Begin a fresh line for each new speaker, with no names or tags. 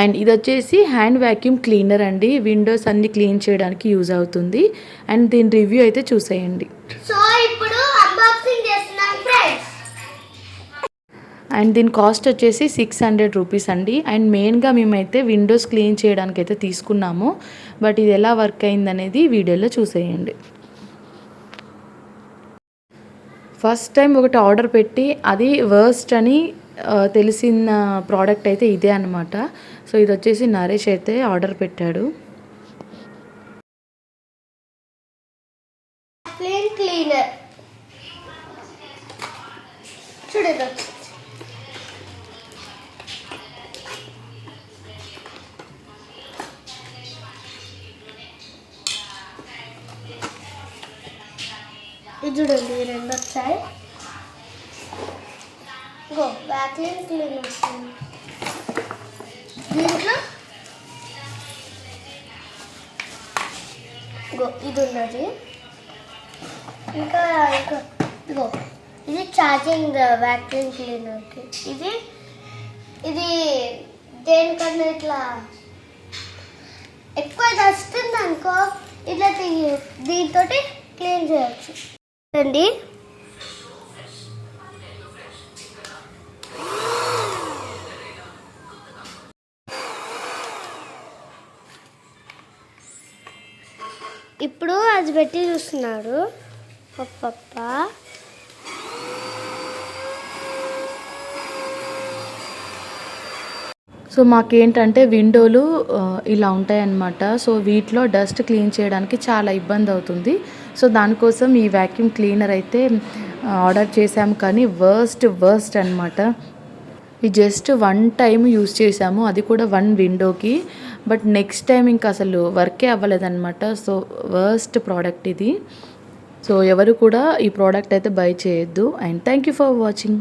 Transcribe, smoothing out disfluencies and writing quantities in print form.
And ఇది వచ్చేసి hand vacuum cleaner అండి. విండోస్ అన్ని క్లీన్ చేయడానికి యూజ్ అవుతుంది. అండ్ దీని రివ్యూ అయితే చూసేయండి.
సో ఇప్పుడు అన్బాక్సింగ్ చేస్తున్నాం ఫ్రెండ్స్.
అండ్ దీని కాస్ట్ వచ్చేసి 600 రూపీస్ అండి. అండ్ మెయిన్గా మేమైతే విండోస్ క్లీన్ చేయడానికి అయితే తీసుకున్నాము. బట్ ఇది ఎలా వర్క్ అయింది అనేది వీడియోలో చూసేయండి. ఫస్ట్ టైం ఒకటి ఆర్డర్ పెట్టి అది వర్స్ట్ అని తెలిసిన ప్రోడక్ట్ అయితే ఇదే అనమాట. సో ఇది వచ్చేసి నరేష్ అయితే ఆర్డర్ పెట్టాడు.
క్లీనర్ చూడండి. ఇది చూడండి, రెండు వచ్చాయి. వ్యాక్యూమ్ క్లీనర్ వస్తుంది. దీంట్లో ఇది ఉన్నది. ఇంకా ఇది ఛార్జింగ్ వ్యాక్యూమ్ క్లీనర్కి. ఇది దేనికన్నా ఇట్లా ఎక్కువ వస్తుంది అనుకో, ఇట్లా దీంతో క్లీన్ చేయొచ్చు అండి. ఇప్పుడు అది పెట్టి చూస్తున్నాడు. పప్ప
సో మాకేంటంటే విండోలు ఇలా ఉంటాయన్నమాట. సో వీటిలో డస్ట్ క్లీన్ చేయడానికి చాలా ఇబ్బంది అవుతుంది. సో దానికోసం ఈ వ్యాక్యూమ్ క్లీనర్ అయితే ఆర్డర్ చేసాము. కానీ వర్స్ట్ అనమాట. ఇది జస్ట్ 1 టైం యూస్ చేసాము, అది కూడా 1 విండోకి. బట్ నెక్స్ట్ టైం ఇంకా అసలు వర్కే అవ్వలేదన్నమాట. సో వర్స్ట్ ప్రోడక్ట్ ఇది. సో ఎవరు కూడా ఈ ప్రోడక్ట్ అయితే బై చేయొద్దు. And thank you for watching.